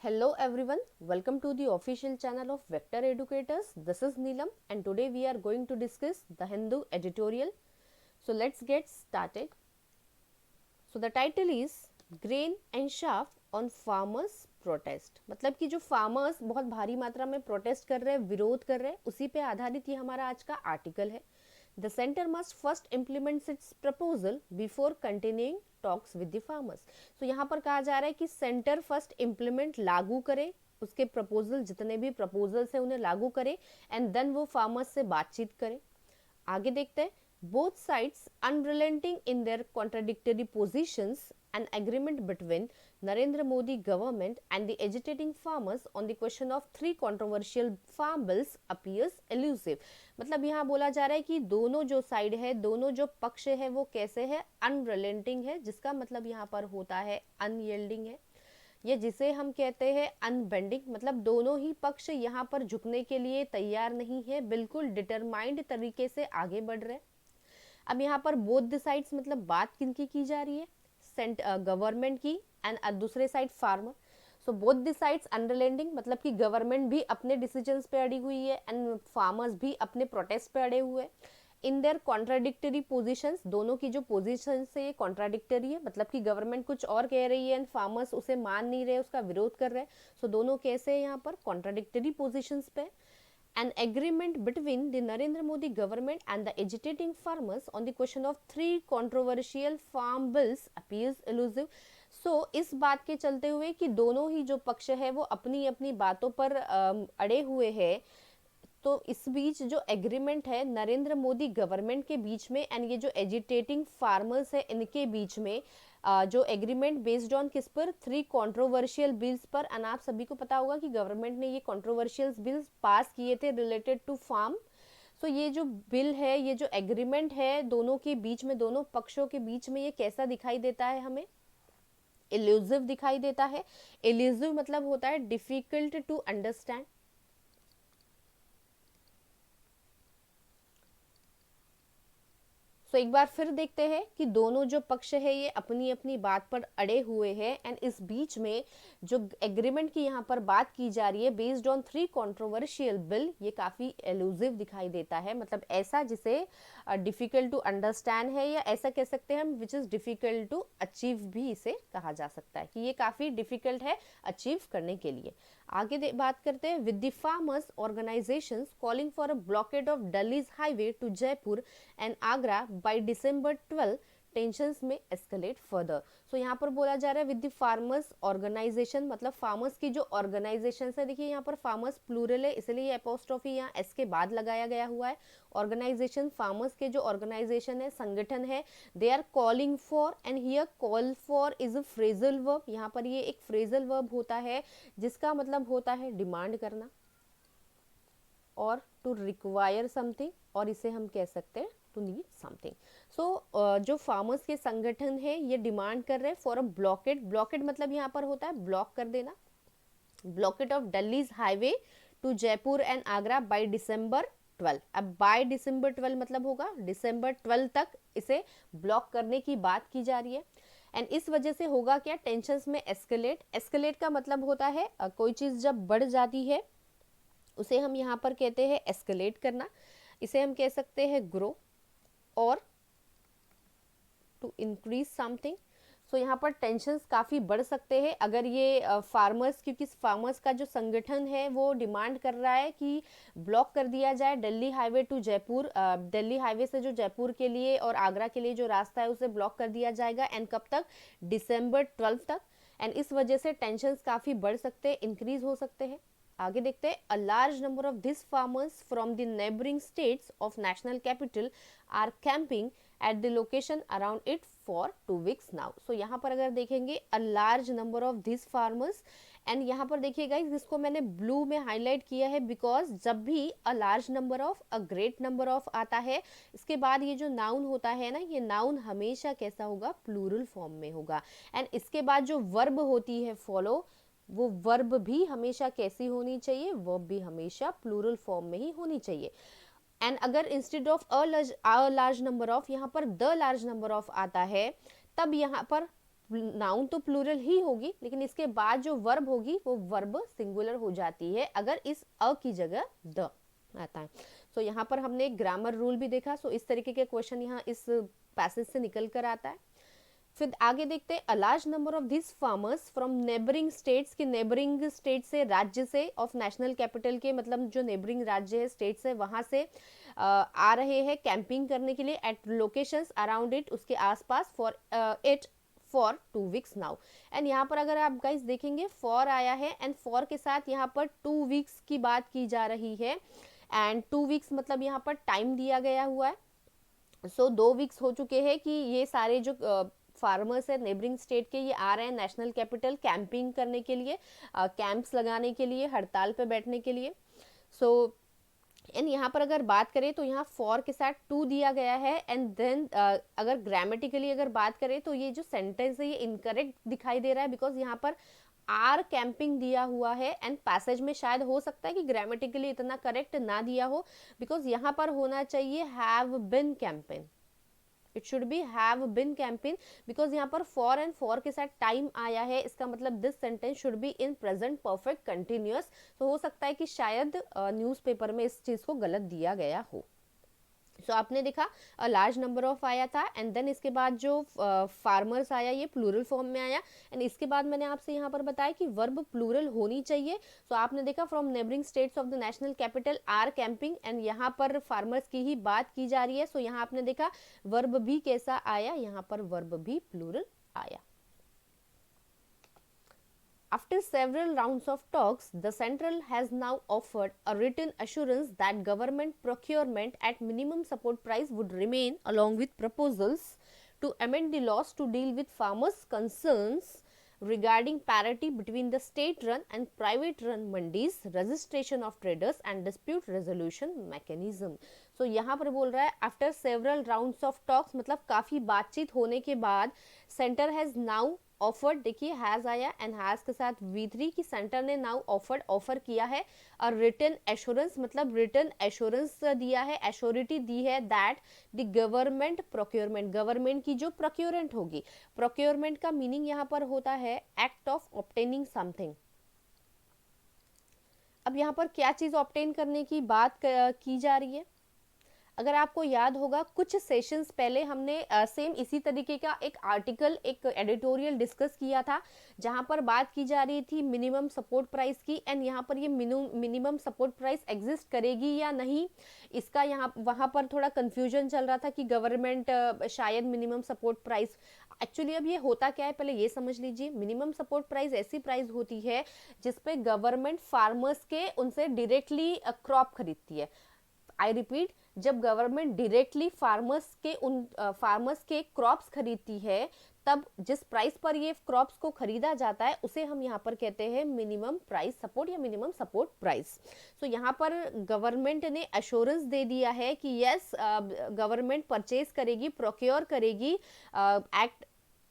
Hello everyone, welcome to the official channel of Vector Educators. This is Neelam and today we are going to discuss the Hindu editorial. So let's get started. So the title is Grain and Chaff on Farmers Protest. मतलब कि जो farmers बहुत भारी मात्रा में protest कर रहे हैं, विरोध कर रहे हैं, उसी पे आधारित ये हमारा आज का आर्टिकल है. The center must first implement its proposal before continuing talks with the farmers. So यहाँ पर कहा जा रहा है कि सेंटर फर्स्ट इम्प्लीमेंट लागू करे, उसके प्रपोजल जितने भी प्रपोजल्स हैं उन्हें लागू करे एंड देन वो फार्मर्स से बातचीत करे. आगे देखते हैं. Both sides unrelenting in their contradictory positions, an agreement between Narendra Modi government and the agitating farmers on the question of three controversial farm bills appears elusive. मतलब यहाँ बोला जा रहा है कि दोनों जो साइड है, दोनों जो पक्ष है वो कैसे है, अनरिलेंटिंग है, जिसका मतलब यहाँ पर होता है अनयील्डिंग है, ये जिसे हम कहते हैं अनबेंडिंग. मतलब दोनों ही पक्ष यहाँ पर झुकने के लिए तैयार नहीं है, बिल्कुल डिटरमाइंड तरीके से आगे बढ़ रहे हैं. अब यहाँ पर बोथ द साइड्स मतलब बात किनकी की जा रही है, गवर्नमेंट की एंड दूसरे side farmer. So both the sides understanding मतलब कि गवर्नमेंट भी अपने डिसीजंस पे अड़ी हुई है एंड फार्मर्स भी अपने प्रोटेस्ट पे अड़े हुए. इन देयर कॉन्ट्राडिक्टरी पोजिशंस, दोनों की जो पोजिशन है ये कॉन्ट्राडिक्टरी है, मतलब कि गवर्नमेंट कुछ और कह रही है एंड फार्मर्स उसे मान नहीं रहे, उसका विरोध कर रहे हैं. सो दोनों कैसे है यहाँ पर कॉन्ट्राडिक्टरी पोजिशंस पे. An agreement between the Narendra Modi government and the agitating farmers on the question of three controversial farm bills appears elusive. So इस बात के चलते हुए कि दोनों ही जो पक्ष है वो अपनी अपनी बातों पर अड़े हुए हैं, तो इस बीच जो एग्रीमेंट है नरेंद्र मोदी गवर्नमेंट के बीच में एंड ये जो एजिटेटिंग फार्मर्स है इनके बीच में जो एग्रीमेंट बेस्ड ऑन किस पर, थ्री कंट्रोवर्शियल बिल्स पर. एंड आप सभी को पता होगा कि गवर्नमेंट ने ये कंट्रोवर्शियल बिल्स पास किए थे रिलेटेड टू फार्म. सो ये जो बिल है, ये जो एग्रीमेंट है दोनों के बीच में, दोनों पक्षों के बीच में, ये कैसा दिखाई देता है हमें, इल्यूसिव दिखाई देता है. इल्यूसिव मतलब होता है डिफिकल्ट टू अंडरस्टैंड. तो एक बार फिर देखते हैं कि दोनों जो पक्ष है ये अपनी अपनी बात पर अड़े हुए हैं एंड इस बीच में जो एग्रीमेंट की यहाँ पर बात की जा रही है based on three controversial bill, ये काफ़ी एलूसिव दिखाई देता है. मतलब ऐसा जिसे डिफ़िकल्ट टू अंडरस्टैंड है, या ऐसा कह सकते हैं हम which is difficult to achieve भी इसे कहा जा सकता है कि ये काफ़ी डिफ़िकल्ट है अचीव करने के लिए. आगे बात करते हैं. With the farmers organisations calling for a blockade of Delhi's highway to Jaipur and Agra by December 12, tensions में एस्केलेट फर्दर. सो यहाँ पर बोला जा रहा है विद द फार्मर्स ऑर्गेनाइजेशन, मतलब फार्मर्स की जो ऑर्गेनाइजेशन है, देखिए यहाँ पर फार्मर्स प्लूरल है इसलिए एपोस्ट्रोफी यहाँ एस के बाद लगाया गया हुआ है. ऑर्गेनाइजेशन, फार्मर्स के जो ऑर्गेनाइजेशन है, संगठन है, they are calling for and here call for is a phrasal verb. यहाँ पर ये एक फ्रेजल वर्ब होता है जिसका मतलब होता है डिमांड करना और टू रिक्वायर समथिंग, और इसे हम कह सकते हैं टू नीड समथिंग. सो जो फार्मर्स के संगठन है ये डिमांड कर रहे हैं फॉर अ ब्लॉकेड. ब्लॉकेड मतलब यहाँ पर होता है ब्लॉक कर देना. Blockade of Delhi's highway to Jaipur and Agra by December 12. अब बाय डिसम्बर 12 मतलब होगा डिसम्बर 12 तक इसे ब्लॉक करने की बात की जा रही है. एंड इस वजह से होगा क्या, टेंशंस में एस्केलेट. एस्केलेट का मतलब होता है कोई चीज़ जब बढ़ जाती है उसे हम यहाँ पर कहते हैं एस्केलेट करना. इसे हम कह सकते हैं ग्रो और टू इंक्रीज समथिंग. सो यहाँ पर टेंशंस काफ़ी बढ़ सकते हैं अगर ये फार्मर्स, क्योंकि फार्मर्स का जो संगठन है वो डिमांड कर रहा है कि ब्लॉक कर दिया जाए Delhi highway to Jaipur. Delhi highway से जो जयपुर के लिए और आगरा के लिए जो रास्ता है उसे ब्लॉक कर दिया जाएगा. एंड कब तक, डिसम्बर 12 तक. एंड इस वजह से टेंशंस काफ़ी बढ़ सकते हैं, इंक्रीज हो सकते हैं. आगे देखते हैं. A large number of this farmers from the neighbouring states of national capital are camping at the location around it for 2 weeks now. So यहाँ पर अगर देखेंगे a large number of this farmers, and यहाँ पर देखिएगा जिसको मैंने blue में हाईलाइट किया है बिकॉज जब भी अ large number of, a great number of आता है, इसके बाद ये जो नाउन होता है ना, ये नाउन हमेशा कैसा होगा, प्लूरल फॉर्म में होगा. एंड इसके बाद जो वर्ब होती है फॉलो, वो वर्ब भी हमेशा कैसी होनी चाहिए, वर्ब भी हमेशा प्लूरल फॉर्म में ही होनी चाहिए. एंड अगर instead of a large number of यहाँ पर द लार्ज नंबर ऑफ आता है, तब यहाँ पर नाउन तो प्लूरल ही होगी, लेकिन इसके बाद जो वर्ब होगी वो वर्ब सिंगुलर हो जाती है अगर इस अ की जगह द आता है। सो यहाँ पर हमने एक ग्रामर रूल भी देखा। सो इस तरीके के क्वेश्चन यहाँ इस पैसेज से निकल कर आता है। फिर आगे देखते हैं, a large number of this farmers from neighbouring states, के नेबरिंग स्टेट से, राज्य से, ऑफ नेशनल कैपिटल के मतलब जो नेबरिंग राज्य है, स्टेट्स है, वहां से आ रहे हैं कैंपिंग करने के लिए एट लोकेशंस अराउंड इट, उसके आसपास, for it for 2 weeks now. And यहाँ पर अगर आप गाइस देखेंगे फॉर आया है एंड फॉर के साथ यहाँ पर 2 वीक्स की बात की जा रही है। एंड 2 वीक्स मतलब यहाँ पर टाइम दिया गया हुआ है। सो 2 वीक्स हो चुके हैं कि ये सारे जो फार्मर्स है नेबरिंग स्टेट के, ये आ रहे हैं नेशनल कैपिटल कैंपिंग करने के लिए, कैंप्स लगाने के लिए, हड़ताल पे बैठने के लिए। सो एंड यहाँ पर अगर बात करें तो यहाँ फॉर के साथ टू दिया गया है। एंड देन अगर ग्रामेटिकली अगर बात करें तो ये जो सेंटेंस है ये इनकरेक्ट दिखाई दे रहा है, बिकॉज यहाँ पर आर कैंपिंग दिया हुआ है एंड पैसेज में शायद हो सकता है कि ग्रामेटिकली इतना करेक्ट ना दिया हो, बिकॉज यहाँ पर होना चाहिए have been camping, it should B have been campaign, because यहाँ पर फॉर एंड फॉर के साथ टाइम आया है, इसका मतलब this sentence should be in present perfect continuous. तो हो सकता है कि शायद न्यूज़पेपर में इस चीज को गलत दिया गया हो। सो आपने देखा लार्ज नंबर ऑफ आया था, एंड देन इसके बाद जो फार्मर्स आया ये प्लूरल फॉर्म में आया। एंड इसके बाद मैंने आपसे यहाँ पर बताया कि वर्ब प्लूरल होनी चाहिए। सो आपने देखा from neighbouring states of the national capital are camping, and यहाँ पर फार्मर्स की ही बात की जा रही है। सो यहाँ आपने देखा वर्ब भी कैसा आया, यहाँ पर वर्ब भी प्लूरल आया। After several rounds of talks, the Central has now offered a written assurance that government procurement at minimum support price would remain, along with proposals to amend the laws to deal with farmers' concerns regarding parity between the state-run and private-run mandis, registration of traders and dispute resolution mechanism. So यहाँ पर बोल रहा है after several rounds of talks, मतलब काफ़ी बातचीत होने के बाद सेंटर हैज़ नाउ ऑफर्ड, देखिए हैज आया एंड हैज के साथ V3 की सेंटर ने नाउ ऑफर्ड, ऑफर किया है, और रिटन एश्योरेंस मतलब रिटन एश्योरेंस दिया है, एश्योरिटी दी है that the government procurement, government की जो प्रोक्योरेंट होगी, प्रोक्योरमेंट का मीनिंग यहाँ पर होता है एक्ट ऑफ ऑब्टेनिंग समथिंग। अब यहाँ पर क्या चीज ऑब्टेन करने की बात की जा रही है, अगर आपको याद होगा कुछ सेशंस पहले हमने सेम इसी तरीके का एक आर्टिकल, एक एडिटोरियल डिस्कस किया था, जहां पर बात की जा रही थी मिनिमम सपोर्ट प्राइस की। एंड यहाँ पर ये मिनिमम सपोर्ट प्राइस एग्जिस्ट करेगी या नहीं, इसका यहाँ वहां पर थोड़ा कंफ्यूजन चल रहा था कि गवर्नमेंट शायद मिनिमम सपोर्ट प्राइस, एक्चुअली अब ये होता क्या है पहले ये समझ लीजिए। मिनिमम सपोर्ट प्राइस ऐसी प्राइस होती है जिसपे गवर्नमेंट फार्मर्स के उनसे डायरेक्टली क्रॉप खरीदती है। आई रिपीट, जब गवर्नमेंट डायरेक्टली फार्मर्स के क्रॉप्स खरीदती है, तब जिस प्राइस पर ये क्रॉप्स को खरीदा जाता है उसे हम यहाँ पर कहते हैं मिनिमम प्राइस सपोर्ट या मिनिमम सपोर्ट प्राइस। सो यहाँ पर गवर्नमेंट ने अश्योरेंस दे दिया है कि यस, गवर्नमेंट परचेज करेगी, प्रोक्योर करेगी, एक्ट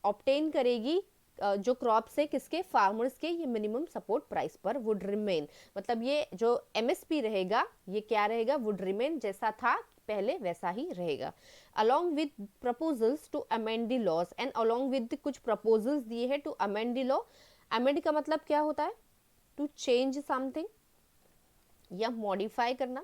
ऑब्टेन करेगी जो क्रॉप्स है किसके, फार्मर्स के, ये मिनिमम सपोर्ट प्राइस पर वुड रिमेन, मतलब ये जो एमएसपी रहेगा ये क्या रहेगा, वुड रिमेन, जैसा था पहले वैसा ही रहेगा। Along with proposals to amend the laws, and along with कुछ प्रपोजल्स दिए हैं to amend the law. Amend का मतलब क्या होता है, टू चेंज समथिंग या मॉडिफाई करना,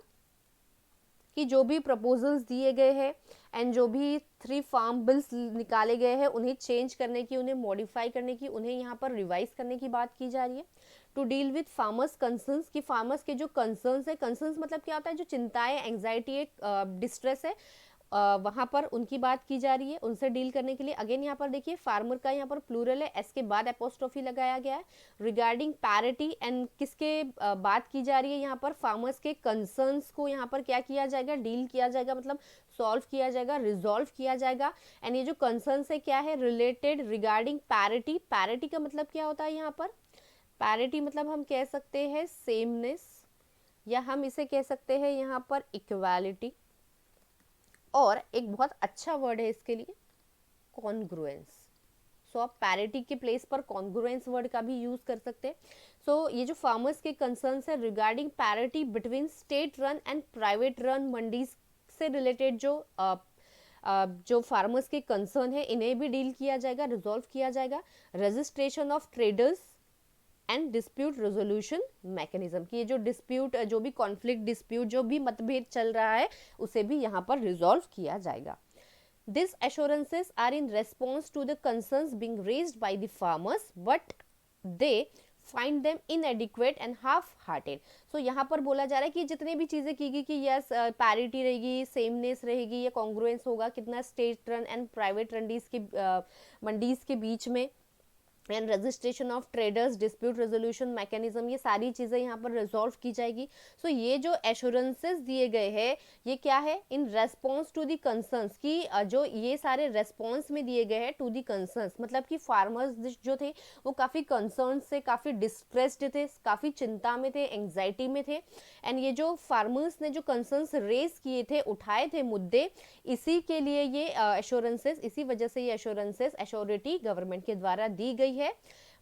कि जो भी प्रपोजल्स दिए गए हैं एंड जो भी 3 फार्म बिल्स निकाले गए हैं उन्हें चेंज करने की, उन्हें मॉडिफाई करने की, उन्हें यहाँ पर रिवाइज करने की बात की जा रही है। To deal with farmers concerns, की फार्मर्स के जो कंसर्न्स है, कंसर्न्स मतलब क्या होता है, जो चिंताएं, एंग्जाइटी है, डिस्ट्रेस है, वहां पर उनकी बात की जा रही है, उनसे डील करने के लिए। अगेन यहाँ पर देखिए फार्मर का यहाँ पर प्लूरल है, एस के बाद एपोस्ट्रोफी लगाया गया है। रिगार्डिंग पैरिटी, एंड किसके बात की जा रही है, यहाँ पर फार्मर्स के कंसर्न्स को यहाँ पर क्या किया जाएगा, डील किया जाएगा, मतलब सॉल्व किया जाएगा, रिजॉल्व किया जाएगा। एंड ये जो कंसर्न्स है क्या है, रिलेटेड रिगार्डिंग पैरिटी। पैरिटी का मतलब क्या होता है, यहाँ पर पैरिटी मतलब हम कह सकते हैं सेमनेस, या हम इसे कह सकते हैं यहाँ पर इक्वालिटी, और एक बहुत अच्छा वर्ड है इसके लिए कॉन्ग्रुएंस। सो आप पैरिटी के प्लेस पर कॉन्ग्रुएंस वर्ड का भी यूज कर सकते हैं। सो ये जो फार्मर्स के कंसर्न्स है regarding parity between state run and private run mandis से रिलेटेड जो जो फार्मर्स के कंसर्न है इन्हें भी डील किया जाएगा, रिजॉल्व किया जाएगा। Registration of traders and dispute resolution mechanism, कि ये जो डिस्प्यूट, जो भी कॉन्फ्लिक्ट डिस्प्यूट, जो भी मतभेद चल रहा है उसे भी यहाँ पर रिजॉल्व किया जाएगा। These assurances are in response to the concerns being raised by the farmers, but they find them inadequate and half-hearted. So यहाँ पर बोला जा रहा है कि जितने भी चीज़ें की गई कि यस पैरिटी रहेगी, सेमनेस रहेगी, या कॉन्ग्रुएंस होगा कितना state run and private mandis के बीच में, and registration of traders, dispute resolution mechanism, ये सारी चीज़ें यहाँ पर रिजॉल्व की जाएगी। सो ये जो एश्योरेंसेस दिए गए हैं ये क्या है, in response to the concerns, की जो ये सारे रेस्पॉन्स में दिए गए हैं टू दी कंसर्न्स, मतलब कि फार्मर्स जो थे वो काफ़ी कंसर्न से, काफ़ी डिस्ट्रेस्ड थे, काफ़ी चिंता में थे, एंग्जाइटी में थे। एंड ये जो फार्मर्स ने जो कंसर्न्स रेज किए थे, उठाए थे मुद्दे, इसी के लिए ये एश्योरेंसेस, इसी वजह से ये एश्योरेंसेस, एश्योरिटी गवर्नमेंट के द्वारा दी गई है।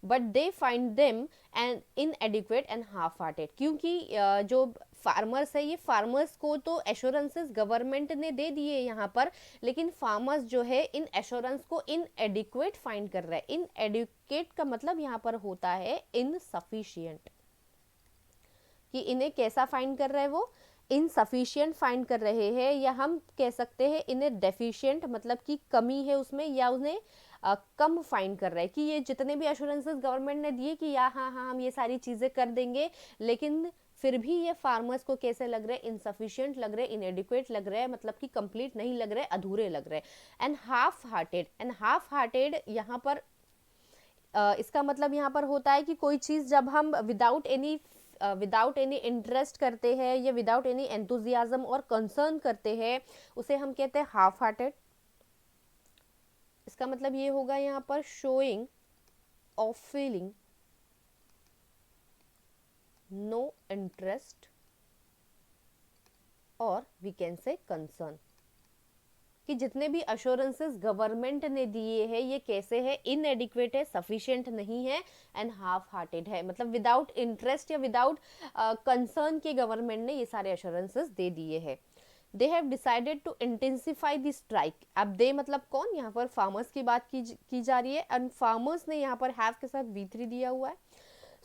But they find them and इनएडिक्वेट and half hearted, क्योंकि जो फार्मर्स है, ये फार्मर्स को तो एश्योरेंसेस गवर्नमेंट ने दे दिए यहाँ पर, लेकिन फार्मर्स जो है इन एश्योरेंस को इनएडिक्वेट फाइंड कर रहा है। इनएडिक्वेट का मतलब यहाँ पर होता है इनसफिशिएंट, कि इन्हें कैसा फाइंड कर रहा है, वो इनसफिशिएंट फाइंड कर रहे हैं, या हम कह सकते हैं इन्हें डेफिशिएंट, मतलब कि कमी है उसमें, या उन्हें कम फाइंड कर रहा है, कि ये जितने भी एश्योरेंसेस गवर्नमेंट ने दिए कि या हाँ हम ये सारी चीज़ें कर देंगे, लेकिन फिर भी ये फार्मर्स को कैसे लग रहे हैं, इनसफिशिएंट लग रहे हैं, इनएडिक्वेट लग रहे हैं, मतलब कि कंप्लीट नहीं लग रहे, अधूरे लग रहे हैं। एंड हाफ हार्टेड यहाँ पर इसका मतलब यहाँ पर होता है कि कोई चीज़ जब हम विदाउट एनी इंटरेस्ट करते हैं, या विदाउट एनी एंथुजियाज्म और कंसर्न करते हैं, उसे हम कहते हैं हाफ हार्टेड। इसका मतलब ये होगा यहाँ पर showing of feeling no interest, और वी कैन से कंसर्न, कि जितने भी अश्योरेंसेस गवर्नमेंट ने दिए हैं ये कैसे है, इनएडिक्वेट है, सफिशिएंट नहीं है, एंड हाफ हार्टेड है, मतलब विदाउट इंटरेस्ट या विदाउट कंसर्न के गवर्नमेंट ने ये सारे अश्योरेंसेस दे दिए हैं। They have decided to intensify the strike. अब दे मतलब कौन, यहाँ पर फार्मर्स की बात की जा रही है, एंड फार्मर्स ने यहाँ पर हैव के साथ V3 दिया हुआ है।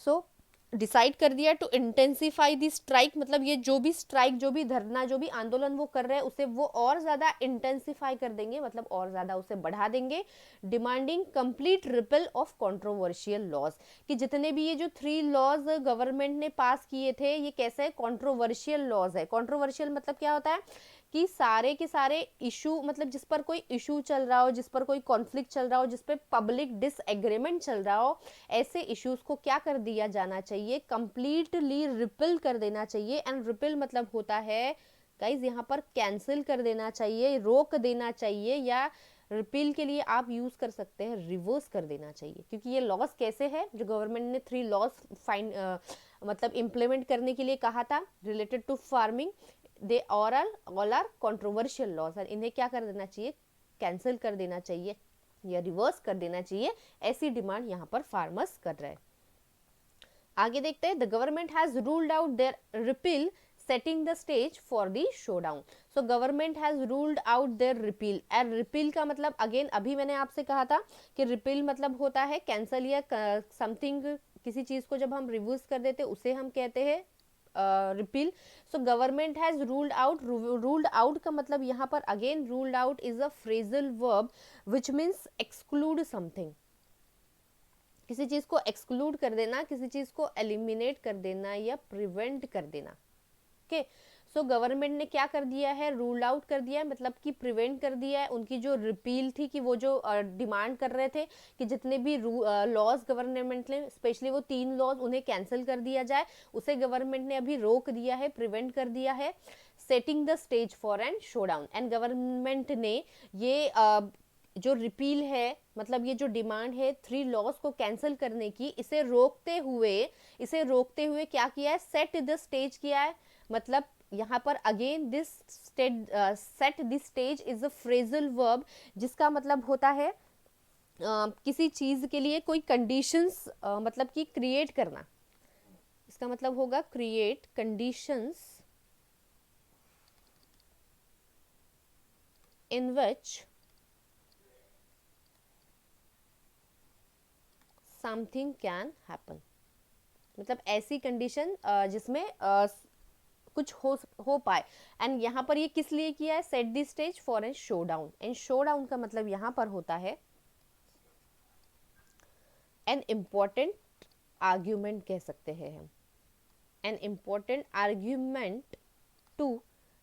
सो डिसाइड कर दिया टू इंटेंसिफाई दी स्ट्राइक, मतलब ये जो भी स्ट्राइक, जो भी धरना, जो भी आंदोलन वो कर रहे हैं उसे वो और ज़्यादा इंटेंसिफाई कर देंगे, मतलब और ज़्यादा उसे बढ़ा देंगे। Demanding complete repeal of controversial laws, कि जितने भी ये जो 3 लॉज गवर्नमेंट ने पास किए थे ये कैसे है, कंट्रोवर्शियल लॉज है। कंट्रोवर्शियल मतलब क्या होता है कि सारे के सारे इशू, मतलब जिस पर कोई इशू चल रहा हो, जिस पर कोई कॉन्फ्लिक्ट चल रहा हो, जिस पर पब्लिक डिसएग्रीमेंट चल रहा हो, ऐसे इश्यूज को क्या कर दिया जाना चाहिए, कंप्लीटली रिपल कर देना चाहिए। एंड रिपल मतलब होता है गाइज यहाँ पर कैंसिल कर देना चाहिए, रोक देना चाहिए, या रिपील के लिए आप यूज कर सकते हैं रिवर्स कर देना चाहिए, क्योंकि ये लॉस कैसे है, जो गवर्नमेंट ने 3 लॉस मतलब इम्प्लीमेंट करने के लिए कहा था related to farming, they all are controversial laws, इन्हें क्या कर देना चाहिए, कैंसिल कर देना चाहिए या रिवर्स कर देना चाहिए, ऐसी डिमांड यहाँ पर फार्मर्स कर रहे हैं। आगे देखते हैं, the government has ruled out their repeal setting the stage for the showdown. So government has ruled out their repeal, and repeal का मतलब अगेन अभी मैंने आपसे कहा था कि रिपील मतलब होता है कैंसिल या समथिंग, किसी चीज को जब हम रिवर्स कर देते उसे हम कहते हैं repeal. So government has ruled out का मतलब यहाँ पर again ruled out is a phrasal verb which means exclude something, किसी चीज को एक्सक्लूड कर देना, किसी चीज को एलिमिनेट कर देना या प्रिवेंट कर देना। ओके, सो गवर्नमेंट ने क्या कर दिया है, रूल आउट कर दिया है, मतलब कि प्रिवेंट कर दिया है उनकी जो रिपील थी, कि वो जो डिमांड कर रहे थे कि जितने भी लॉज गवर्नमेंट ने, स्पेशली वो 3 लॉज, उन्हें कैंसिल कर दिया जाए, उसे गवर्नमेंट ने अभी रोक दिया है, प्रिवेंट कर दिया है। Setting the stage for an showdown, and government ने ये जो रिपील है, मतलब ये जो डिमांड है 3 लॉज को कैंसिल करने की, इसे रोकते हुए क्या किया है, सेट द स्टेज किया है। मतलब यहाँ पर again this set this stage is a phrasal verb, जिसका मतलब होता है किसी चीज के लिए कोई कंडीशंस मतलब कि क्रिएट करना, इसका मतलब होगा create conditions in which something can happen, मतलब ऐसी कंडीशन जिसमें कुछ हो पाए। एंड यहाँ पर ये किस लिए किया है, set the stage for an showdown. And showdown का मतलब यहाँ पर होता है एन इम्पॉर्टेंट आर्ग्यूमेंट कह सकते हैं हम, an important argument to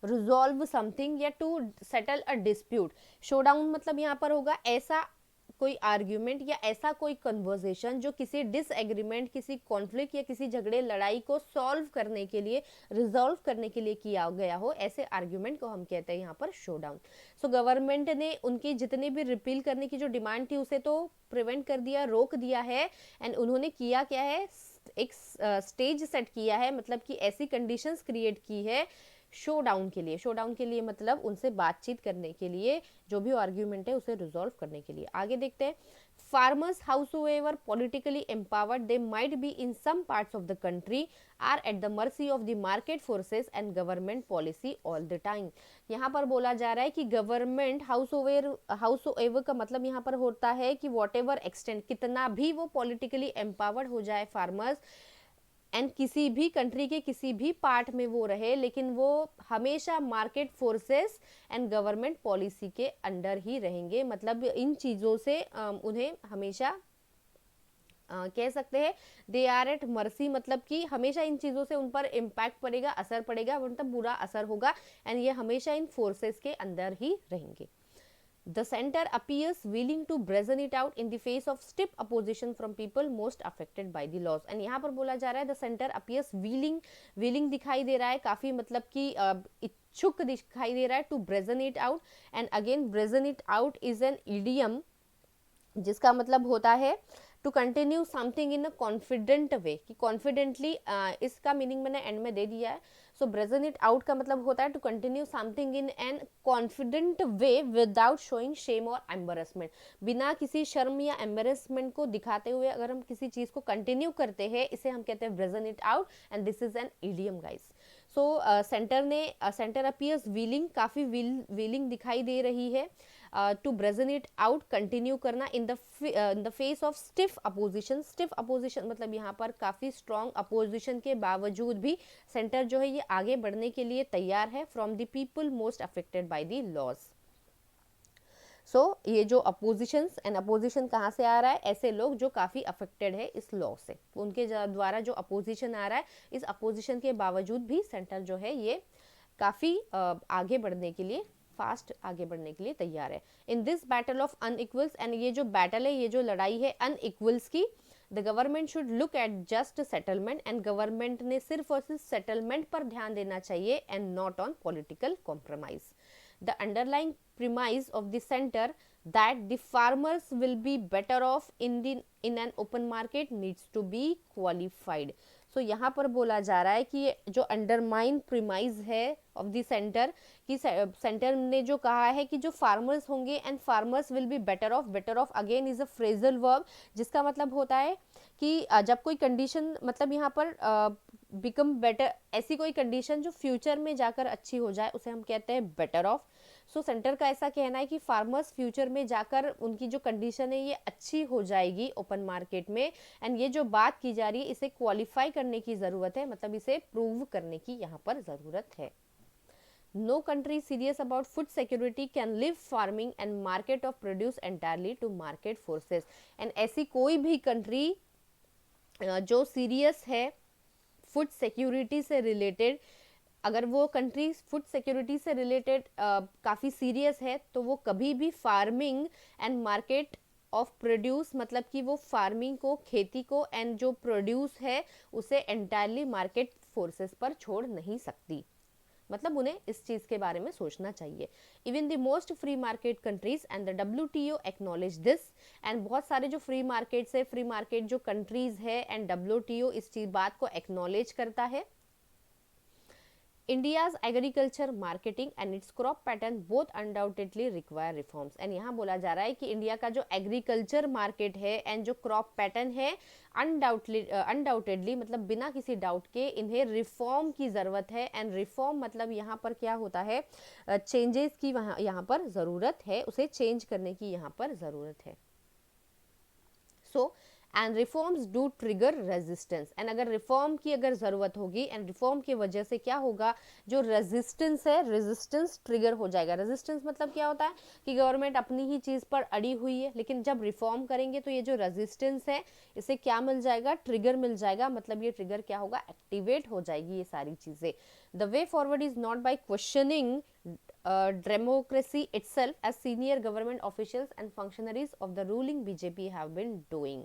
resolve something या to settle a dispute. Showdown मतलब यहाँ पर होगा ऐसा कोई आर्ग्यूमेंट या ऐसा कोई कन्वर्सेशन जो किसी डिसएग्रीमेंट, किसी कॉन्फ्लिक्ट या किसी झगड़े लड़ाई को सॉल्व करने के लिए, रिजॉल्व करने के लिए किया गया हो, ऐसे आर्ग्यूमेंट को हम कहते हैं यहाँ पर शो डाउन। सो गवर्नमेंट ने उनकी जितने भी रिपील करने की जो डिमांड थी उसे तो प्रिवेंट कर दिया, रोक दिया है। एंड उन्होंने किया क्या है, एक स्टेज सेट किया है, मतलब कि ऐसी कंडीशंस क्रिएट की है शो डाउन के लिए। शो डाउन के लिए मतलब उनसे बातचीत करने के लिए, जो भी आर्ग्यूमेंट है उसे रिजॉल्व करने के लिए। आगे देखते हैं, farmers however politically empowered they might be in some parts of the country are at the mercy of the market forces and government policy all the time. यहाँ पर बोला जा रहा है कि गवर्नमेंट हाउसएवर का मतलब यहाँ पर होता है कि वॉट एवर एक्सटेंट, कितना भी वो पॉलिटिकली एम्पावर्ड हो जाए फार्मर्स, एंड किसी भी कंट्री के किसी भी पार्ट में वो रहे, लेकिन वो हमेशा market forces and government policy के अंडर ही रहेंगे। मतलब इन चीज़ों से उन्हें हमेशा कह सकते हैं दे आर एट मर्सी, मतलब कि हमेशा इन चीज़ों से उन पर इम्पैक्ट पड़ेगा, असर पड़ेगा, मतलब बुरा असर होगा, एंड ये हमेशा इन फोर्सेस के अंदर ही रहेंगे। The center appears willing to brazen it out in the face of stiff opposition from people most affected by the laws। and यहाँ पर बोला जा रहा है the center appears willing दिखाई दे रहा है, काफ़ी मतलब कि इच्छुक दिखाई दे रहा है to brazen it out। and again brazen it out is an idiom जिसका मतलब होता है to continue something in a confident way, कि कॉन्फिडेंटली, इसका मीनिंग मैंने एंड में दे दिया है। सो ब्रेजन इट आउट का मतलब होता है to continue something in an confident way without showing shame और एम्बेरसमेंट। बिना किसी शर्म या एम्बेरसमेंट को दिखाते हुए अगर हम किसी चीज़ को कंटिन्यू करते हैं, इसे हम कहते हैं brazen it out, and this is an idiom guys. So centre appears willing, काफ़ी विलिंग दिखाई दे रही है to brazen it out, continue करना in the face of stiff opposition. Stiff opposition मतलब यहाँ पर काफ़ी स्ट्रॉन्ग अपोजिशन के बावजूद भी सेंटर जो है ये आगे बढ़ने के लिए तैयार है from the people most affected by the laws. So ये जो अपोजिशंस, एंड अपोजिशन कहाँ से आ रहा है, ऐसे लोग जो काफ़ी अफेक्टेड है इस लॉ से, उनके द्वारा जो अपोजिशन आ रहा है, इस अपोजिशन के बावजूद भी सेंटर जो है ये काफ़ी आगे बढ़ने के लिए, फास्ट आगे बढ़ने के लिए तैयार है। In this battle of unequals, and ये जो बैटल है, ये जो लड़ाई है अनइक्वल्स की, the government should look at just settlement, and government ने सिर्फ और सिर्फ सेटलमेंट पर ध्यान देना चाहिए and not on political compromise. The underlying premise of the center that the farmers will be better off in an open market needs to be qualified। So यहाँ पर बोला जा रहा है कि जो अंडरमाइन प्रीमाइज है ऑफ द सेंटर, कि सेंटर ने जो कहा है कि जो फार्मर्स होंगे and farmers will be better of, better of again is a phrasal verb, जिसका मतलब होता है कि जब कोई कंडीशन, मतलब यहाँ पर बिकम बेटर, ऐसी कोई कंडीशन जो फ्यूचर में जाकर अच्छी हो जाए, उसे हम कहते हैं बेटर ऑफ। सो सेंटर का ऐसा कहना है कि फार्मर्स फ्यूचर में जाकर उनकी जो कंडीशन है ये अच्छी हो जाएगी ओपन मार्केट में, एंड ये जो बात की जा रही है इसे क्वालिफाई करने की ज़रूरत है, मतलब इसे प्रूव करने की यहाँ पर ज़रूरत है। No country serious about food security can live farming and market of produce entirely to market forces। and ऐसी कोई भी कंट्री जो सीरियस है फूड सिक्योरिटी से रिलेटेड, अगर वो कंट्री फूड सिक्योरिटी से रिलेटेड काफ़ी सीरियस है, तो वो कभी भी farming and market of produce, मतलब कि वो फार्मिंग को, खेती को, एंड जो प्रोड्यूस है उसे एंटायरली मार्केट फोर्सेस पर छोड़ नहीं सकती। मतलब उन्हें इस चीज़ के बारे में सोचना चाहिए। Even the most free market countries and the WTO acknowledge this, and बहुत सारे जो फ्री मार्केट्स है, फ्री मार्केट जो कंट्रीज है, एंड WTO इस चीज बात को एक्नॉलेज करता है। India's agriculture marketing and its crop pattern both undoubtedly require reforms. And यहाँ बोला जा रहा है कि इंडिया का जो एग्रीकल्चर मार्केट है एंड जो क्रॉप पैटर्न है अनडाउटेडली मतलब बिना किसी डाउट के इन्हें रिफॉर्म की ज़रूरत है. एंड रिफॉर्म मतलब यहाँ पर क्या होता है, चेंजेस की यहाँ पर ज़रूरत है, उसे चेंज करने की यहाँ पर ज़रूरत है. So and reforms do trigger resistance. And अगर रिफॉर्म की अगर ज़रूरत होगी एंड रिफॉर्म की वजह से क्या होगा, जो रेजिस्टेंस है रेजिस्टेंस ट्रिगर हो जाएगा. रेजिस्टेंस मतलब क्या होता है कि गवर्नमेंट अपनी ही चीज़ पर अड़ी हुई है, लेकिन जब रिफॉर्म करेंगे तो ये जो रेजिस्टेंस है इसे क्या मिल जाएगा, ट्रिगर मिल जाएगा. मतलब ये ट्रिगर क्या होगा, एक्टिवेट हो जाएगी ये सारी चीज़ें. The way forward is not by questioning democracy itself, as senior government officials and functionaries of the ruling BJP have been doing.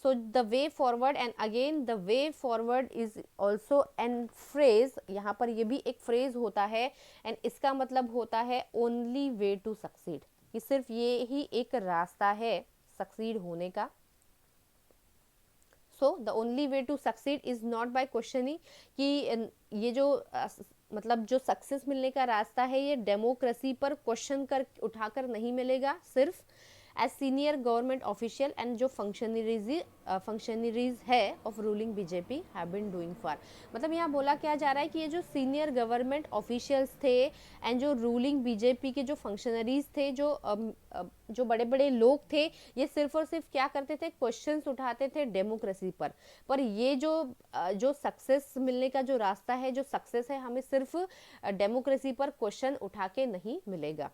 So the way forward, and again the way forward is also an phrase. यहाँ पर ये भी एक phrase होता है and इसका मतलब होता है only way to succeed, कि सिर्फ ये ही एक रास्ता है succeed होने का. So the only way to succeed is not by questioning, कि ये जो मतलब जो सक्सेस मिलने का रास्ता है ये डेमोक्रेसी पर क्वेश्चन कर उठाकर नहीं मिलेगा सिर्फ. As senior government official and जो फंक्शनरीज है of ruling BJP have been doing for. मतलब यहाँ बोला क्या जा रहा है कि ये जो सीनियर गवर्नमेंट ऑफिशियल्स थे एंड जो रूलिंग बीजेपी के जो फंक्शनरीज थे, जो बड़े बड़े लोग थे, ये सिर्फ और सिर्फ क्या करते थे, क्वेश्चंस उठाते थे डेमोक्रेसी पर ये जो सक्सेस मिलने का जो रास्ता है, जो सक्सेस है, हमें सिर्फ डेमोक्रेसी पर क्वेश्चन उठा के नहीं मिलेगा.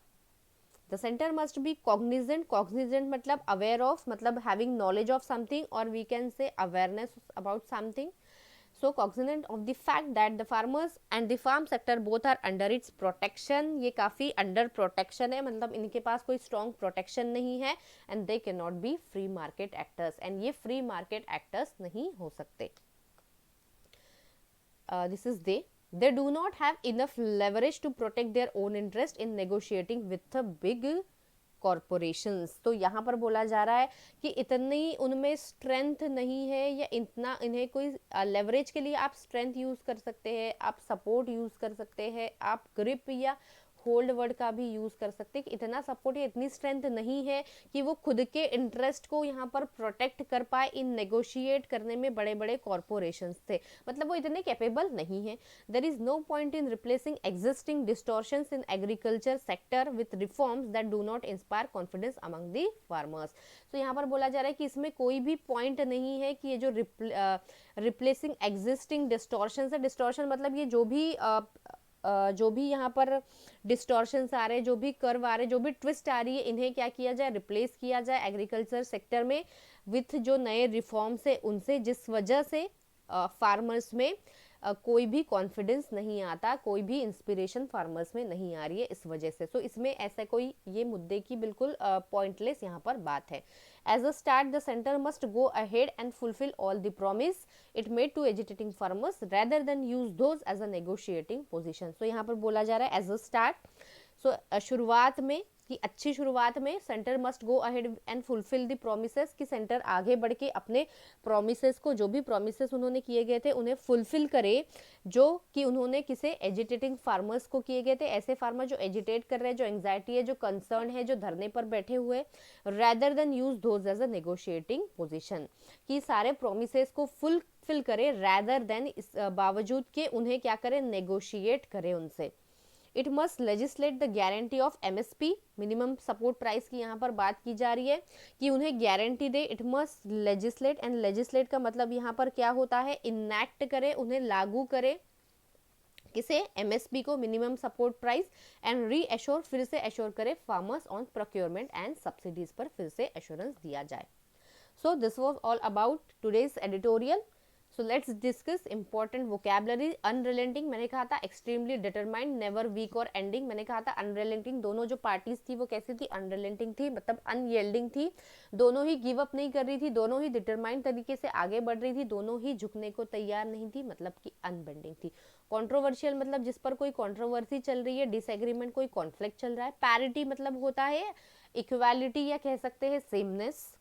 The center must be cognizant. Cognizant मतलब aware of, मतलब having knowledge of something, or we can say awareness about something. So cognizant of the fact that the farmers and the farm sector both are under its protection. ये काफ़ी under protection है, मतलब इनके पास कोई strong protection नहीं है and they cannot be free market actors. and ये free market actors नहीं हो सकते. This is they do not have enough leverage to protect their own interest in negotiating with the big corporations. तो यहाँ पर बोला जा रहा है कि इतनी उनमें स्ट्रेंथ नहीं है, या इतना इन्हें कोई लेवरेज के लिए आप स्ट्रेंथ यूज़ कर सकते हैं, आप सपोर्ट यूज़ कर सकते हैं, आप ग्रिप या होल्ड वर्ड का भी यूज़ कर सकते हैं, कि इतना सपोर्ट या इतनी स्ट्रेंथ नहीं है कि वो खुद के इंटरेस्ट को यहाँ पर प्रोटेक्ट कर पाए इन नेगोशिएट करने में बड़े बड़े कॉरपोरेशंस थे. मतलब वो इतने कैपेबल नहीं है. There is no point in replacing existing distortions in agriculture sector with reforms that do not inspire confidence among the farmers. तो यहाँ पर बोला जा रहा है कि इसमें कोई भी पॉइंट नहीं है कि ये जो रिप्लेसिंग एग्जिस्टिंग डिस्टॉर्शंस है, डिस्टॉर्शन मतलब ये जो भी यहाँ पर डिस्टॉर्शंस आ रहे हैं, जो भी कर्व आ रहे हैं, जो भी ट्विस्ट आ रही है, इन्हें क्या किया जाए, रिप्लेस किया जाए एग्रीकल्चर सेक्टर में विथ जो नए रिफॉर्म्स है उनसे, जिस वजह से फार्मर्स में कोई भी कॉन्फिडेंस नहीं आता, कोई भी इंस्पिरेशन फार्मर्स में नहीं आ रही है इस वजह से. सो इसमें ऐसा कोई ये मुद्दे की बिल्कुल पॉइंटलेस यहाँ पर बात है. As a start the centre must go ahead and fulfil all the promise it made to agitating farmers rather than use those as a negotiating position. So यहाँ पर बोला जा रहा है एज अ स्टार्ट. सो शुरुआत में, कि अच्छी शुरुआत में centre must go ahead and fulfil the promises, कि सेंटर आगे बढ़ के अपने प्रोमिसेस को, जो भी प्रोमिसेस उन्होंने किए गए थे उन्हें फुलफिल करे, जो कि उन्होंने किसे, एजिटेटिंग फार्मर्स को किए गए थे. ऐसे फार्मर जो एजिटेट कर रहे हैं, जो एंग्जाइटी है, जो कंसर्न है, जो धरने पर बैठे हुए, rather than use those as a negotiating position, कि सारे प्रोमिसेस को फुलफिल करे, रेदर देन इस बावजूद के उन्हें क्या करें, नेगोशिएट करें उनसे. It must legislate the guarantee of MSP, minimum support price की यहाँ पर बात की जा रही है, कि उन्हें guarantee they. It must legislate, and legislate का मतलब यहाँ पर क्या होता है, इनैक्ट करे, उन्हें लागू करे, किसे, MSP को, minimum support price, and re assure, फिर से एश्योर करे farmers on procurement and subsidies पर फिर से एश्योरेंस दिया जाए. So this was all about today's editorial. So let's discuss important vocabulary. Unrelenting मैंने कहा था, extremely determined, never weak or ending. मैंने कहा था unrelenting, दोनों जो पार्टीज थी वो कैसी थी, unrelenting थी, मतलब unyielding थी, दोनों ही गिव अप नहीं कर रही थी, दोनों ही डिटरमाइंड तरीके से आगे बढ़ रही थी, दोनों ही झुकने को तैयार नहीं थी, मतलब कि अनबेंडिंग थी. कंट्रोवर्शियल मतलब जिस पर कोई कंट्रोवर्सी चल रही है, डिसएग्रीमेंट, कोई कॉन्फ्लिक्ट चल रहा है. पैरिटी मतलब होता है इक्वालिटी, या कह सकते हैं सेमनेस.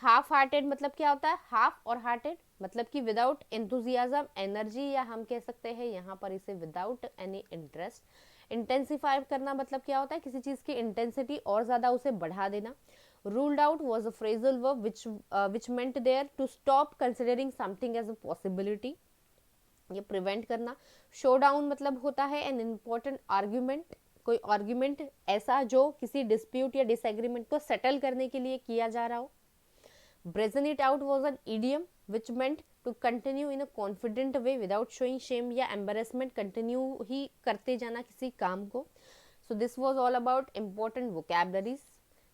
हाफ हार्टेड मतलब क्या होता है, हाफ और हार्टेड मतलब कि विदाउट एंथुजियाज्म एनर्जी, या हम कह सकते हैं यहाँ पर इसे विदाउट एनी इंटरेस्ट। इंटेंसिफाई करना मतलब क्या होता है, किसी चीज की इंटेंसिटी और ज्यादा उसे बढ़ा देना। ruled out was a phrasal verb which meant there to stop considering something as a possibility, ये प्रिवेंट करना। शो डाउन मतलब होता है एन इम्पोर्टेंट आर्ग्यूमेंट, कोई आर्ग्यूमेंट ऐसा जो किसी डिस्प्यूट या डिसएग्रीमेंट को सेटल करने के लिए किया जा रहा हो। Brazen it out was an idiom which meant to continue in a confident way without showing shame या एम्बेरसमेंट, कंटिन्यू ही करते जाना किसी काम को। So this was all about important vocabularies.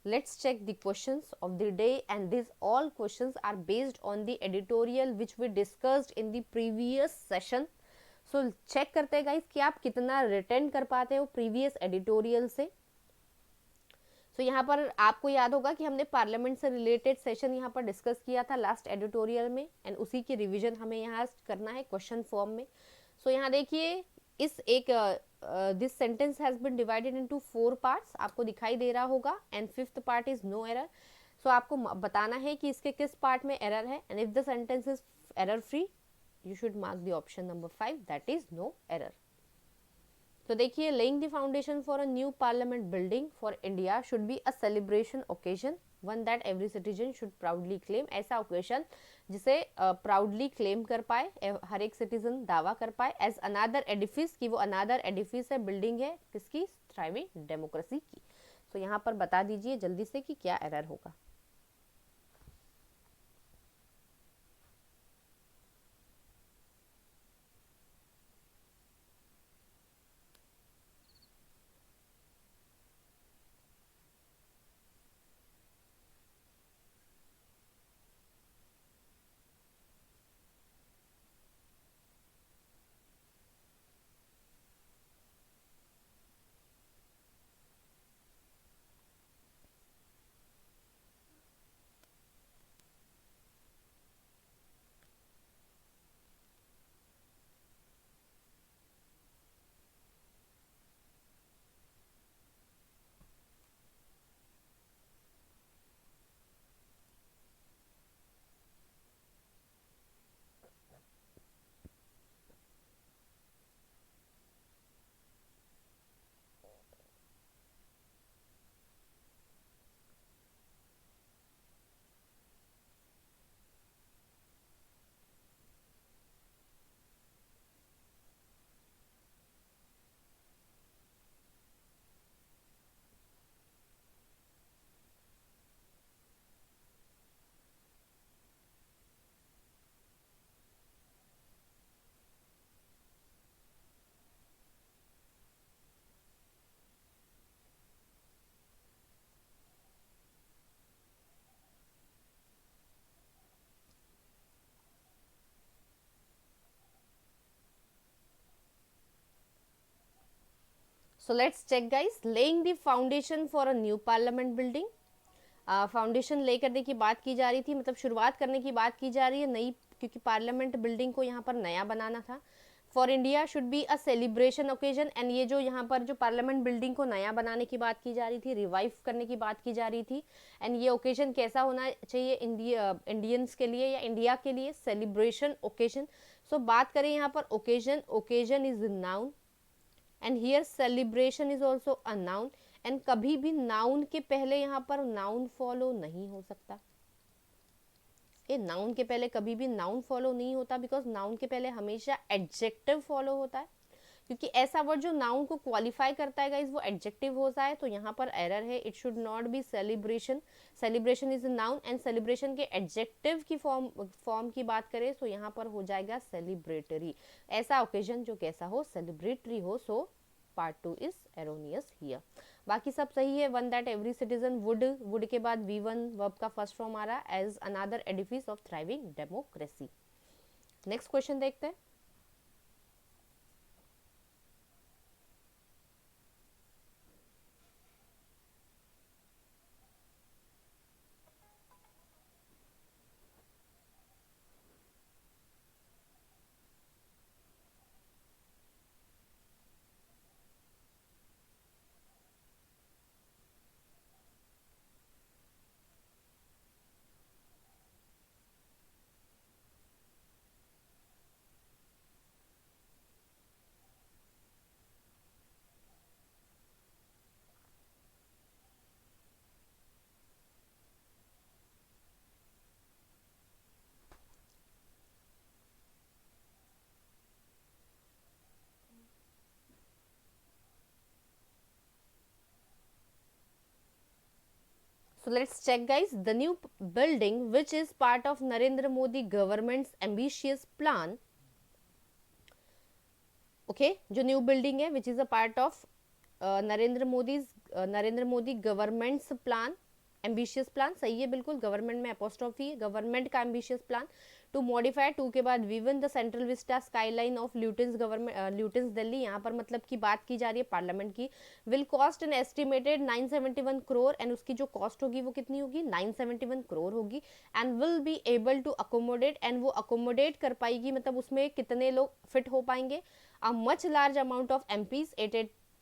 Let's check the questions of the day, and these all questions are based on the editorial which we discussed in the previous session. So check करते हैं guys कि आप कितना retain कर पाते हो previous editorial से। तो यहाँ पर आपको याद होगा कि हमने पार्लियामेंट से रिलेटेड सेशन यहाँ पर डिस्कस किया था लास्ट एडिटोरियल में, एंड उसी की रिवीजन हमें यहाँ करना है क्वेश्चन फॉर्म में। सो यहाँ देखिए इस एक this sentence has been divided into 4 parts, आपको दिखाई दे रहा होगा, and 5th part is no error. So आपको बताना है कि इसके किस पार्ट में एरर है, and if the sentence is error free you should mark the option number 5 that is no error. तो देखिए, laying the foundation for a new parliament building for India should be a celebration occasion one that every citizen should proudly claim, ऐसा occasion जिसे proudly claim कर पाए, हर एक citizen दावा कर पाए, एज अनादर एडिफिस, कि वो अनादर एडिफिस है, बिल्डिंग है किसकी, थ्राइविंग डेमोक्रेसी की। तो यहाँ पर बता दीजिए जल्दी से कि क्या एरर होगा। So let's check guys, laying the foundation for a new parliament building, foundation ले करने की बात की जा रही थी, मतलब शुरुआत करने की बात की जा रही है नई, क्योंकि पार्लियामेंट बिल्डिंग को यहाँ पर नया बनाना था। For India should be a celebration occasion, and ये जो यहाँ पर जो पार्लियामेंट बिल्डिंग को नया बनाने की बात की जा रही थी, रिवाइव करने की बात की जा रही थी, एंड ये ओकेजन कैसा होना चाहिए इंडियंस के लिए या इंडिया के लिए, सेलिब्रेशन ओकेजन। सो बात करें यहाँ पर occasion, occasion is noun and here celebration is also a noun, and कभी भी नाउन के पहले यहाँ पर नाउन फॉलो नहीं हो सकता। ये नाउन के पहले कभी भी नाउन फॉलो नहीं होता, बिकॉज नाउन के पहले हमेशा एडजेक्टिव फॉलो होता है, क्योंकि ऐसा वर्ड जो नाउन को क्वालिफाई करता है गाइस वो एडजेक्टिव होता है। तो यहाँ पर एरर है, it should not be celebration, celebration is a noun, and celebration के एडजेक्टिव की फॉर्म की बात करें तो यहाँ पर हो जाएगा सेलिब्रेटरी, ऐसा ओकेजन जो कैसा हो, सेलिब्रेटरी हो। So part 2 is erroneous here. बाकी सब सही है। One that every citizen would के बाद V1 वर्ब का फर्स्ट फॉर्म आ रहा है, as another edifice of thriving democracy. Next question देखते हैं। So let's check guys, the new building which is part of Narendra Modi government's ambitious plan, okay, जो new building है which is a part of Narendra Modi government's plan, ambitious plan, सही है बिल्कुल, government में apostrophe है, government का ambitious plan to modify to के बाद within the central vista skyline of Lutyens government Lutyens Delhi, यहाँ पर मतलब की बात की जा रही है पार्लियामेंट की, will cost an estimated 971 crore and उसकी जो कॉस्ट होगी वो कितनी होगी 971 करोड़ होगी and will be able to accommodate, and वो अकोमोडेट कर पाएगी मतलब उसमें कितने लोग फिट हो पाएंगे, a much large amount of MPs,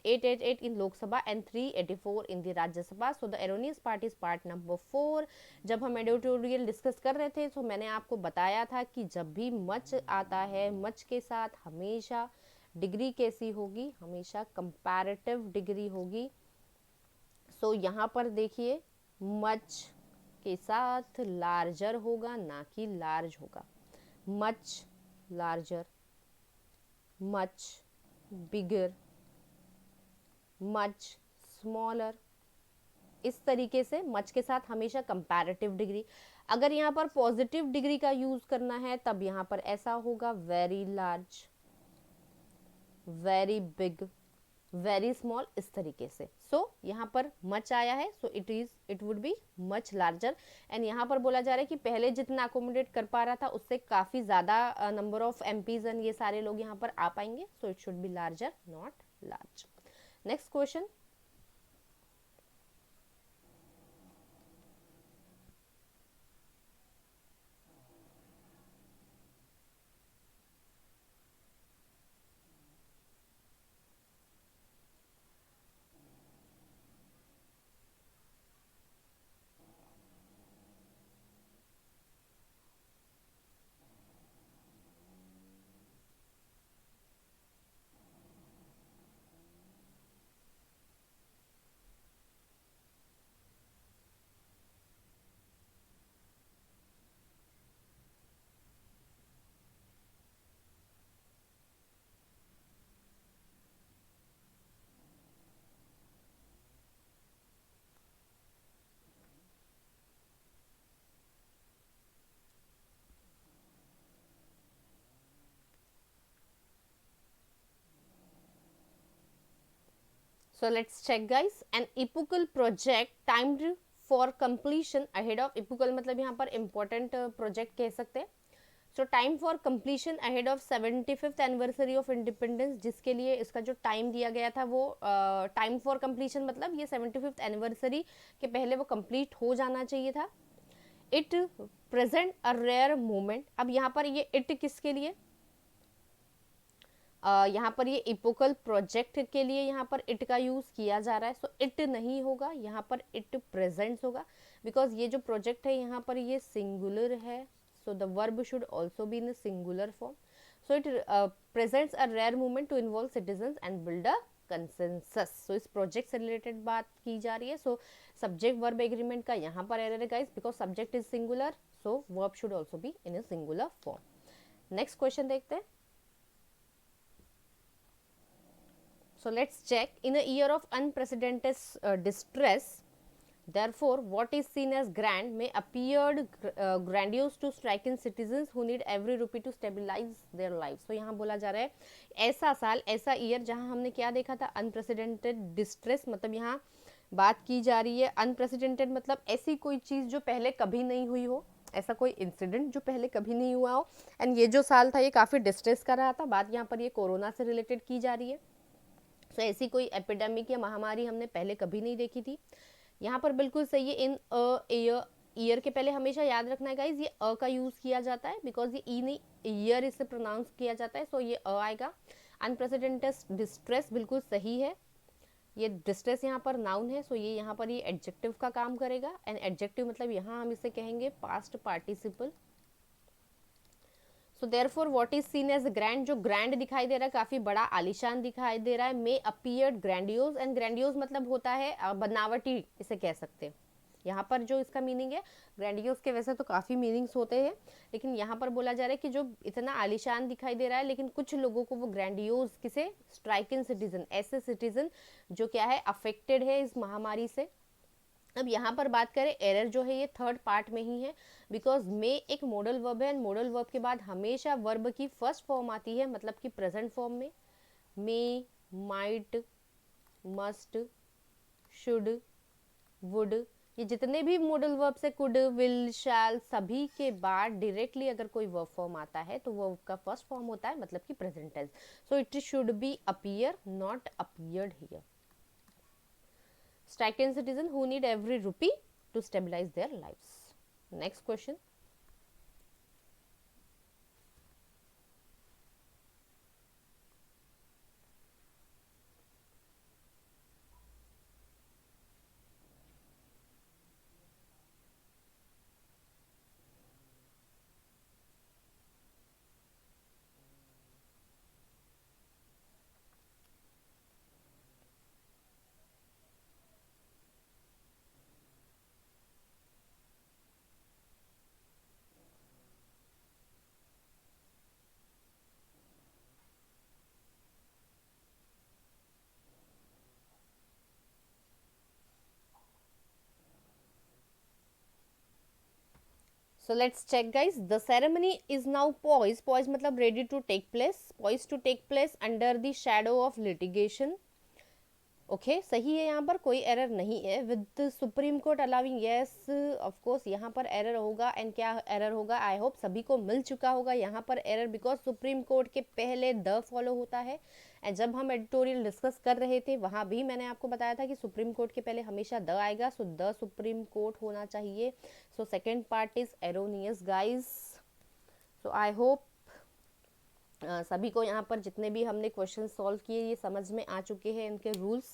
888 in Lok Sabha and 384 in the Rajya Sabha. So the erroneous part is part number 4. जब हम एडिटोरियल डिस्कस कर रहे थे तो मैंने आपको बताया था कि जब भी मच आता है मच के साथ हमेशा डिग्री कैसी होगी, हमेशा कंपैरेटिव डिग्री होगी. सो यहाँ पर देखिए मच के साथ लार्जर होगा ना कि लार्ज होगा, much larger, much bigger, much smaller, इस तरीके से मच के साथ हमेशा कंपैरेटिव डिग्री. अगर यहाँ पर पॉजिटिव डिग्री का यूज करना है तब यहाँ पर ऐसा होगा very large, very big, very small, इस तरीके से. सो यहाँ पर मच आया है, so it would be much larger. And यहाँ पर बोला जा रहा है कि पहले जितना अकोमोडेट कर पा रहा था उससे काफी ज्यादा नंबर ऑफ एमपीज एंड ये सारे लोग यहाँ पर आ पाएंगे. सो it should be larger not large. Next question. So let's check guys. An epochal project timed for completion ahead of, epochal मतलब यहाँ पर important project कह सकते हैं. So time for completion ahead of 75th anniversary of independence, जिसके लिए इसका जो time दिया गया था वो time for completion मतलब ये 75th anniversary के पहले वो complete हो जाना चाहिए था. It present a rare moment. अब यहाँ पर ये it किसके लिए, यहाँ पर ये इपोकल प्रोजेक्ट के लिए यहाँ पर इट का यूज किया जा रहा है. सो इट नहीं होगा, यहाँ पर इट प्रेजेंट्स होगा बिकॉज ये जो प्रोजेक्ट है यहाँ पर ये सिंगुलर है. So the verb should also be in singular form. So it presents a rare movement to involve citizens and build a consensus. So इस प्रोजेक्ट से रिलेटेड बात की जा रही है. सो सब्जेक्ट वर्ब एग्रीमेंट का यहाँ पर एरर है guys because subject is singular, so verb should also be in a singular form. Next question देखते हैं. So let's check. In a year of unprecedented distress, therefore, what is seen as grand may appeared grandiose to striking citizens who need every rupee to stabilize their lives. So यहाँ बोला जा रहा है ऐसा साल, ऐसा ईयर जहाँ हमने क्या देखा था अनप्रेसिडेंटेड डिस्ट्रेस, मतलब यहाँ बात की जा रही है अनप्रेसिडेंटेड मतलब ऐसी कोई चीज़ जो पहले कभी नहीं हुई हो, ऐसा कोई इंसिडेंट जो पहले कभी नहीं हुआ हो. एंड ये जो साल था ये काफ़ी डिस्ट्रेस कर रहा था. बात यहाँ पर ये कोरोना से रिलेटेड की जा रही है. तो ऐसी कोई एपिडेमिक या महामारी हमने पहले कभी नहीं देखी थी. यहाँ पर बिल्कुल सही है. इन अ ईयर के पहले हमेशा याद रखना है गाइज ये अ का यूज किया जाता है बिकॉज ये ई नहीं ईयर इससे प्रोनाउंस किया जाता है. सो ये अ आएगा. अनप्रेसिडेंटेड डिस्ट्रेस बिल्कुल सही है. ये डिस्ट्रेस यहाँ पर नाउन है. सो ये यहाँ पर ये एडजेक्टिव का काम करेगा. एंड एडजेक्टिव मतलब यहाँ हम इसे कहेंगे past participle. So therefore what is seen as grand, जो ग्रैंड दिखाई दे रहा है काफी बड़ा आलिशान दिखाई दे रहा है. मे अपीयर्ड ग्रैंडियोज, एंड ग्रैंडियोज मतलब होता है बनावटी, इसे कह सकते हैं. यहाँ पर जो इसका मीनिंग है ग्रैंडियोज के वैसे तो काफ़ी मीनिंग्स होते हैं लेकिन यहाँ पर बोला जा रहा है कि जो इतना आलिशान दिखाई दे रहा है लेकिन कुछ लोगों को वो ग्रैंडियोज किसे, स्ट्राइकिंग सिटीजन, ऐसे सिटीजन जो क्या है अफेक्टेड है इस महामारी से. अब यहाँ पर बात करें एरर जो है ये थर्ड पार्ट में ही है, बिकॉज मे एक मॉडल वर्ब है एंड मॉडल वर्ब के बाद हमेशा वर्ब की फर्स्ट फॉर्म आती है, मतलब कि प्रेजेंट फॉर्म में। मे, माइट, मस्ट, शुड, वुड, ये जितने भी मॉडल वर्ब से कुड, विल, शैल, सभी के बाद डायरेक्टली अगर कोई वर्ब फॉर्म आता है तो वर्ब का फर्स्ट फॉर्म होता है, मतलब कि present tense. So it should be appear, not appeared here. Strike 10 citizens who need every rupee to stabilize their lives. Next question. So let's check guys. The ceremony is now poised. Poised मतलब ready to take place. Poised to take place under the shadow of litigation. Okay सही है, यहाँ पर कोई error नहीं है। With supreme court allowing, yes of course यहाँ पर एरर होगा। एंड क्या एरर होगा, आई होप सभी को मिल चुका होगा यहाँ पर एरर, बिकॉज सुप्रीम कोर्ट के पहले द फॉलो होता है। एंड जब हम एडिटोरियल डिस्कस कर रहे थे वहाँ भी मैंने आपको बताया था कि सुप्रीम कोर्ट के पहले हमेशा द आएगा, सो द सुप्रीम कोर्ट होना चाहिए। So second part is erroneous guys. So I hope सभी को यहाँ पर जितने भी हमने क्वेश्चन सॉल्व किए ये समझ में आ चुके हैं इनके rules.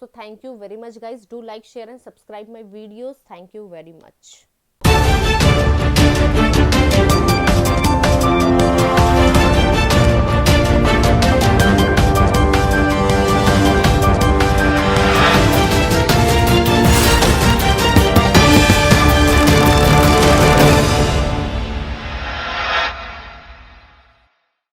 So thank you very much guys, do like share and subscribe my videos. Thank you very much.